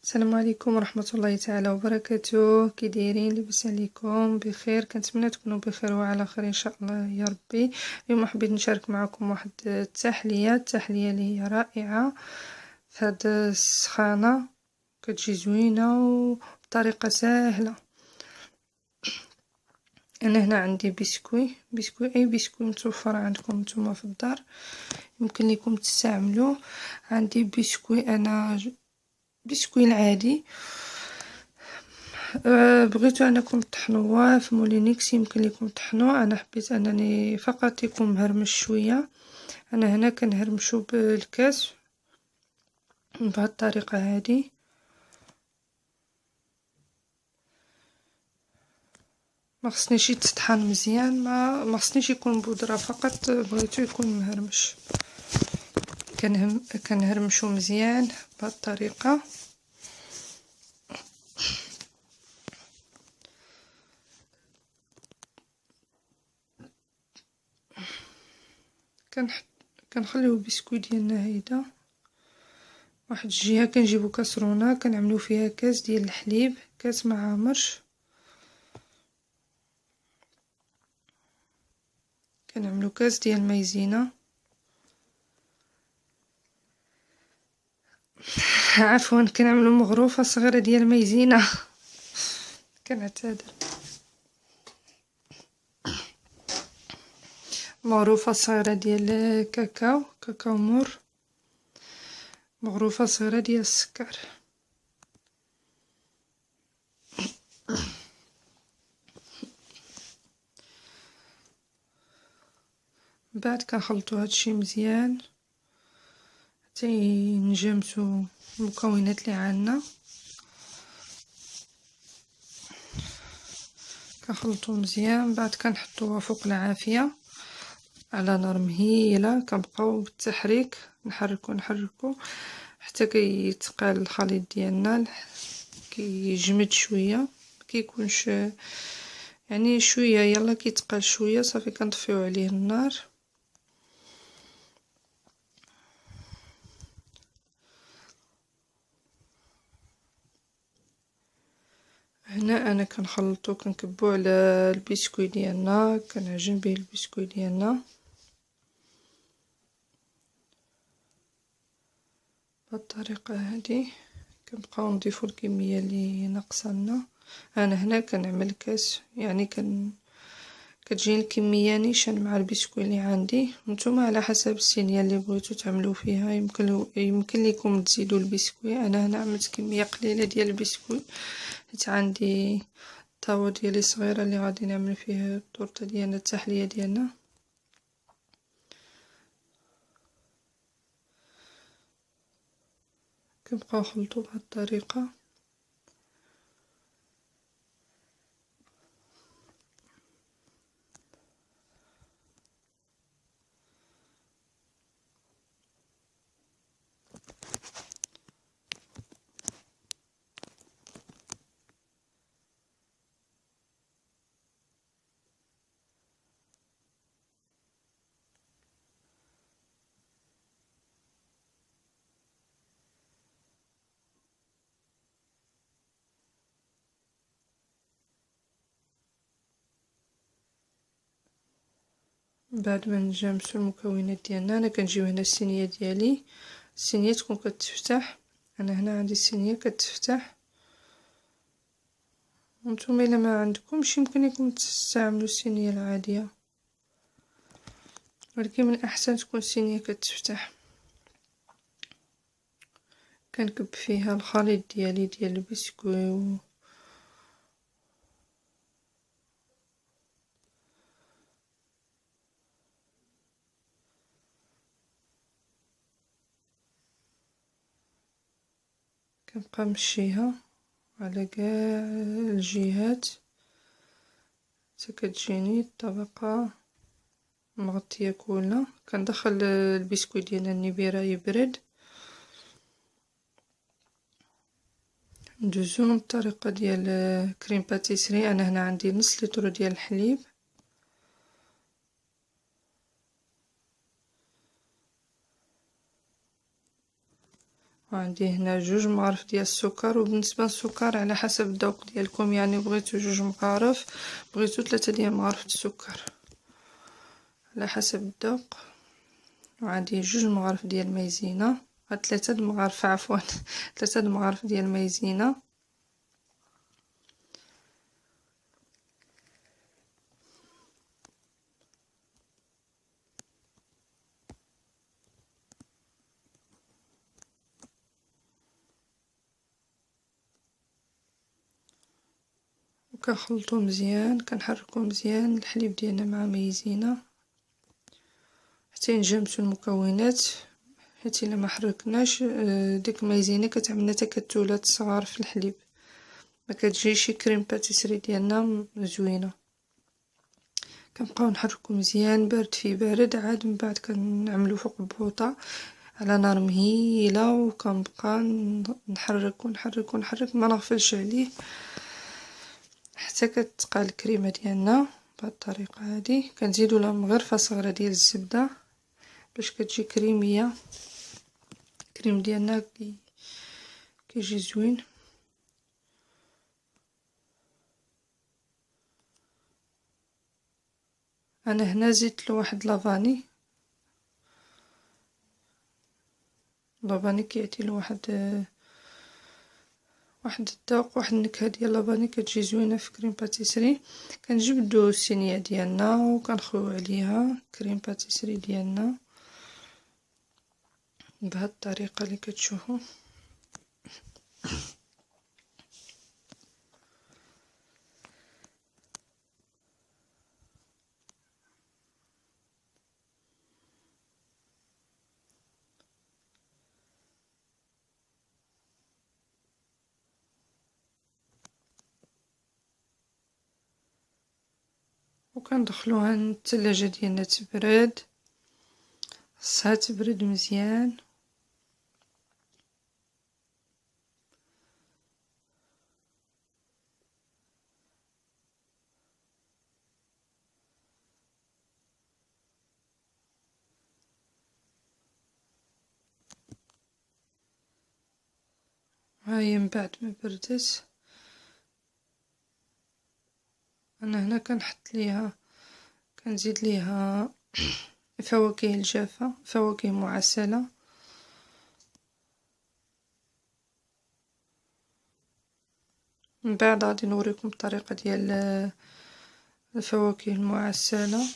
السلام عليكم ورحمة الله تعالى وبركاته. كي دايرين؟ لاباس عليكم؟ بخير؟ كنتمنى تكونوا بخير وعلى خير ان شاء الله يا ربي. اليوم حبيت نشارك معكم واحد التحلية اللي هي رائعة في هاد السخانة، كتجي زوينة وبطريقة سهلة. انا هنا عندي بسكوي اي بسكوي متوفر عندكم نتوما في الدار يمكن لكم تستعملوه. عندي بسكوي العادي. بغيتو انكم تطحنوه في مولينيكس، يمكن لكم تطحنوه. انا حبيت انني فقط يكون مهرمش شويه. انا هنا كنهرمشو بالكاس بهذه الطريقه هذه. ما خصنيش يتطحن مزيان، ما خصنيش يكون بودره، فقط بغيتو يكون مهرمش. كنهرمشو مزيان بهذه الطريقه. كنخليو البسكوي ديالنا هيدا واحد الجهه. كنجيبو كاسرونه كنعملو فيها كاس ديال الحليب، كاس معامرش. كنعملو كاس ديال المايزينا عفوا كنعملو مغروفه صغيره ديال المايزينا كنعتذر. مغروفه صغيره ديال كاكاو مور، مغروفه صغيره ديال السكر. بعد كنخلطو هادشي مزيان حتى ينجمسو المكونات اللي عندنا. كنخلطو مزيان، بعد كنحطوها فوق العافيه على نار مهيله. كنبقاو بالتحريك نحركو حتى كيتقال الخليط ديالنا، كيجمد شويه، كيكونش يعني شويه يلا كيتقال شويه صافي كنطفيو عليه النار. هنا انا كنخلطو كنكبو على البسكوي ديالنا، كنعجن به البسكوي ديالنا بالطريقه هذه. كنبقاو نضيفو الكميه اللي ناقصه لنا. انا هنا كنعمل كاس، يعني كتجيني الكميه نيشان مع البسكوي اللي عندي. نتوما على حسب الصينيه اللي بغيتو تعملوا فيها يمكن لكم تزيدوا البسكوي. انا هنا عملت كميه قليله ديال البسكوي حيت عندي الطاوه ديالي صغيره اللي غادي نعمل فيها الطورطه ديالنا، التحليه ديالنا. كنبقاو نخلطو بهذه الطريقه. بعد ما نجمسو المكونات ديالنا، انا كنجيب هنا الصينيه ديالي. الصينيه تكون كتفتح، انا هنا عندي الصينيه كتفتح. نتوما الا ما عندكمش يمكن لكم تستعملوا الصينيه العاديه، ولكن من الاحسن تكون الصينيه كتفتح. كنكب فيها الخليط ديالي ديال البسكوي كنبقى مشيها على كاع الجهات حتى كتجيني الطبقه مغطيه كلها. كندخل البسكوي ديالنا النبيره يبرد، ندوزو من الطريقه ديال كريم باتيسري. انا هنا عندي نص لتر ديال الحليب، وعندي هنا 2 مغارف ديال السكر. وبالنسبه للسكر على حسب الذوق ديالكم، يعني بغيتو 2 مغارف، بغيتو 3 ديال مغارف السكر، على حسب الذوق. وعندي 2 مغارف ديال المايزينا، 3 د مغارف عفوا 3 د مغارف ديال المايزينا. وكنخلطو مزيان، كنحركو مزيان الحليب ديالنا مع مايزينا حتى ينجمسو المكونات، حيت الا ما حركناش ديك المايزينا كتعملنا تكتلات صغار في الحليب، ما كتجيش كريم باتيسري ديالنا زوينه. كنبقاو نحركو مزيان بارد في بارد، عاد من بعد كنعملو فوق البوطه على نار مهيله، وكنبقى نحرك ونحرك ونحرك، ما نغفلش عليه حتى كتقى الكريمه ديالنا بهذه الطريقه هذه. كنزيدو لهم غرفه صغيره ديال الزبده باش كتجي كريميه، الكريم ديالنا كيجي زوين. انا هنا زدت له واحد لافاني كيعطي له واحد الذوق، واحد النكهه ديال لافاني كتجي زوينه في كريم باتيسري. كنجبدو الصينيه ديالنا وكنخويو عليها كريم باتيسري ديالنا بهذه الطريقه اللي كتشوفوا. وكندخلوها الثلاجه ديالنا تبرد، خصها تبرد مزيان. هاهي من بعد ما بردت، انا هنا كنحط ليها، كنزيد ليها فواكه الجافه، فواكه معسله. من بعد غادي نوريكم الطريقه ديال الفواكه المعسله،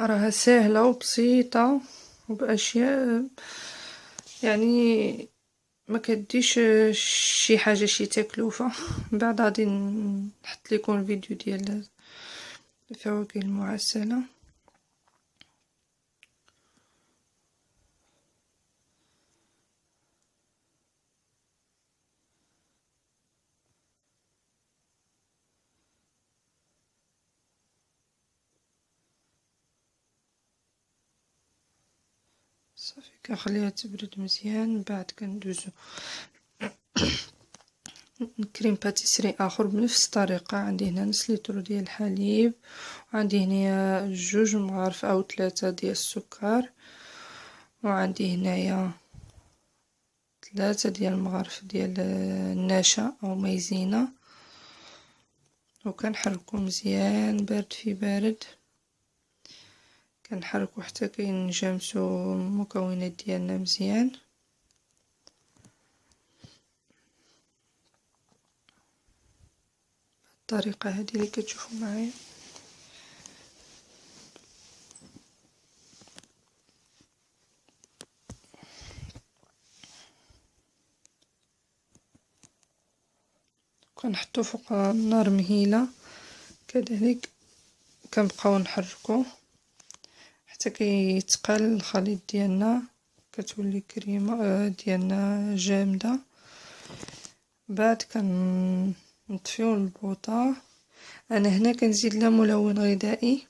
راها سهله وبسيطه وباشياء يعني ما كديش شي حاجه شي تكلفه. من بعد غادي نحط لكم الفيديو ديال الفواكه المعسله. صافي كنخليها تبرد مزيان، من بعد كندوزو كريم باتيسري اخر بنفس الطريقه. عندي هنا نص لتر ديال الحليب، وعندي هنايا 2 مغارف او 3 ديال السكر، وعندي هنايا 3 ديال المغارف ديال النشا او مايزينا. وكنحركو مزيان بارد في بارد، كنحركو حتى كينجمسو المكونات ديالنا مزيان. الطريقه هذه اللي كتشوفوا معايا. كنحطو فوق النار مهيله، كذلك كنبقاو نحركو حتى كيتقل الخليط ديالنا، كتولي كريمه ديالنا جامده. بعد كنطفيو البوطه. انا هنا كنزيد لها ملون غذائي،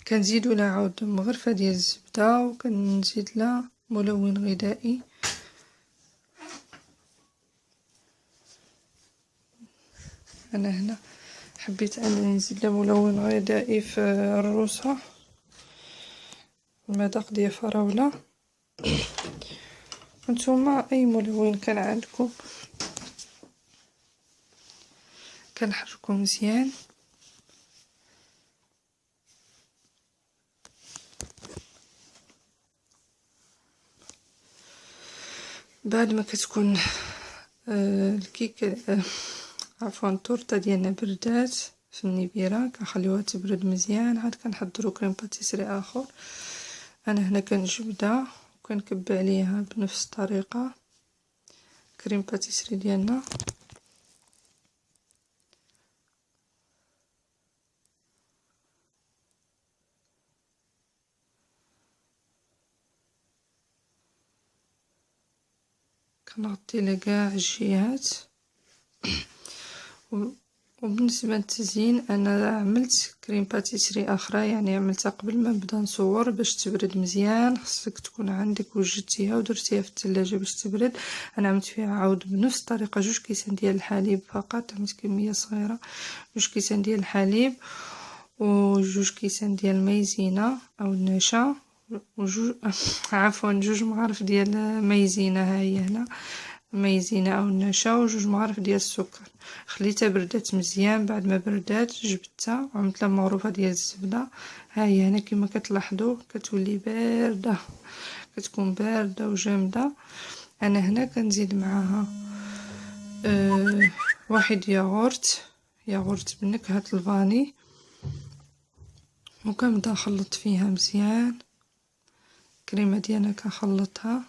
كنزيدو لها عود مغرفه ديال الزبده، وكنزيد لها ملون غذائي. انا هنا حبيت انني نزيد لها ملون غذائي في الروسه، المذاق ديال فراوله. وانتوما اي ملون كان عندكم كنحركو مزيان. بعد ما كتكون الكيكه عفوا التورته ديالنا بردات في النبيره، كنخليوها تبرد مزيان، عاد كنحضروا كريم باتيسري اخر. انا هنا كنجبدها وكنكب عليها بنفس الطريقه كريم باتيسري ديالنا. كنغطي لكاع الجهات. وبالنسبه للتزيين انا عملت كريم باتيسري اخرى، يعني عملتها قبل ما نبدا نصور باش تبرد مزيان. خصك تكون عندك وجدتيها ودرتيها في الثلاجه باش تبرد. انا عملت فيها عاود بنفس الطريقه 2 كيسان ديال الحليب فقط، عملت كميه صغيره 2 كيسان ديال الحليب و2 كيسان ديال المايزينا او النشا عفوا 2 مغارف ديال مايزينا، ها هي هنا مايزينا او النشا، و2 مغارف ديال السكر. خليتها بردات مزيان، بعد ما بردات جبدتها وعملت لها مغروفه ديال الزبده. ها هي هنا كما كتلاحظوا كتولي بارده، كتكون بارده وجامده. انا هنا كنزيد معاها واحد ياغورت بنكهه الفاني، وكنبدا نخلط فيها مزيان. الكريمه ديالنا كنخلطها،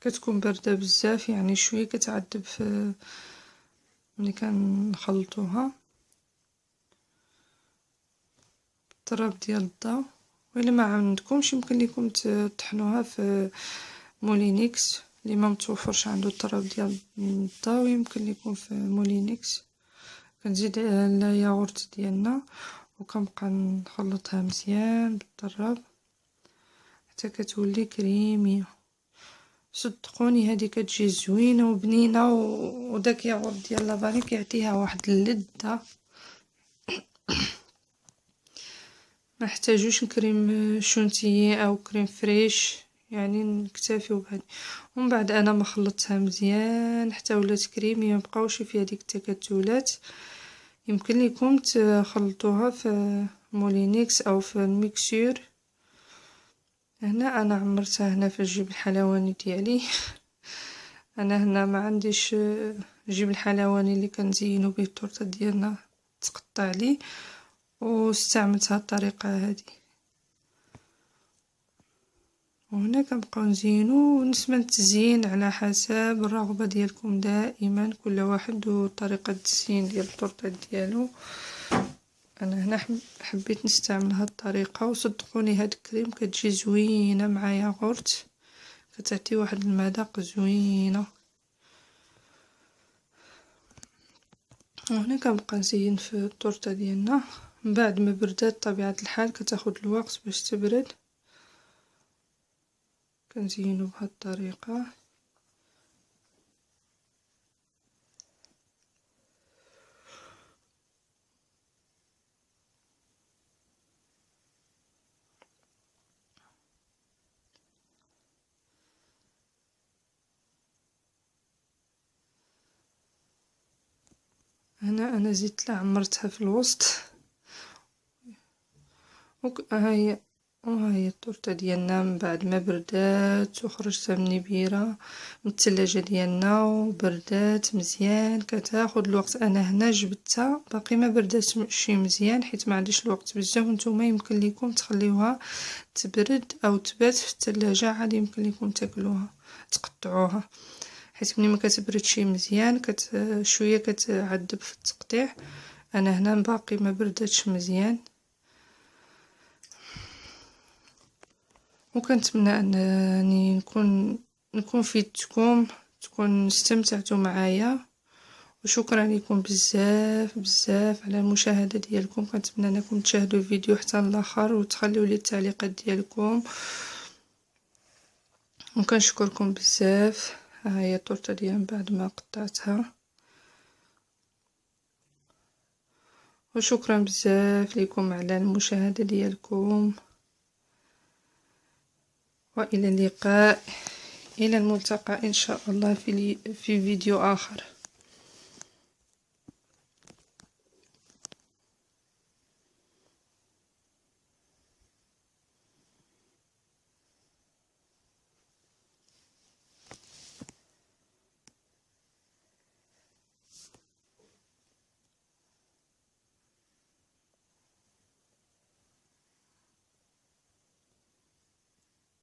كتكون بارده بزاف، يعني شويه كتعذب في ملي كنخلطوها بالطراب ديال الضو. وإلا ما عندكمش يمكن لكم تطحنوها في مولينيكس، اللي ما متوفرش عنده الطراب ديال الضو يمكن لكم في مولينيكس. كنزيد الياغورت ديالنا وكنبقى نخلطها مزيان بالطراب حتى كتولي كريميه. صدقوني هذه كتجي زوينه وبنينه، وداك ياغورت ديال لافاني كيعطيها واحد اللذه. ما نحتاجوش كريم شونتيي او كريم فريش، يعني نكتفيو بهذه. ومن بعد انا ما خلطتها مزيان حتى ولات كريميه، مبقاوش فيها ديك التكتلات. يمكن لكم تخلطوها في مولينيكس او في الميكسور. هنا انا عمرتها هنا في الجيب الحلواني ديالي انا هنا ما عنديش جيب الحلواني اللي كنزينو به التورته ديالنا تقطع لي، واستعملت هاد الطريقه هذه. وهنا كنبقاو نزينو. بالنسبه للتزيين على حسب الرغبه ديالكم، دائما كل واحد وطريقه التزيين ديال التورته ديالو. انا هنا حبيت نستعمل هاد الطريقه، وصدقوني هاد الكريم كتجي زوينه مع ياغورت، كتعطي واحد المذاق زوينه. وهنا كنبقى نزين في التورته ديالنا. من بعد ما بردات طبيعه الحال كتاخد الوقت باش تبرد، كنزينو بهاد الطريقه. هنا انا زدت عمرتها في الوسط. ها هي التورته ديالنا من بعد ما بردات وخرجتها من النبيره من الثلاجه ديالنا وبردات مزيان. كتاخد الوقت. انا هنا جبدتها باقي ما برداتش مزيان حيت ما عنديش الوقت بزاف. نتوما يمكن لكم تخليوها تبرد او تبات في الثلاجه، عاد يمكن لكم تاكلوها تقطعوها، حيت ملي ما كتبردش مزيان شويه كتعذب في التقطيع. انا هنا باقي ما برداتش مزيان. وكنتمنى انني نكون فيدتكم، تكون استمتعتوا معايا. وشكرا لكم بزاف بزاف على المشاهده ديالكم. كنتمنى انكم تشاهدوا الفيديو حتى الاخر وتخليوا لي التعليقات ديالكم، وكنشكركم بزاف. ها هي التورته ديال بعد ما قطعتها. وشكرا بزاف لكم على المشاهده ديالكم. وإلى اللقاء، إلى الملتقى إن شاء الله في فيديو آخر.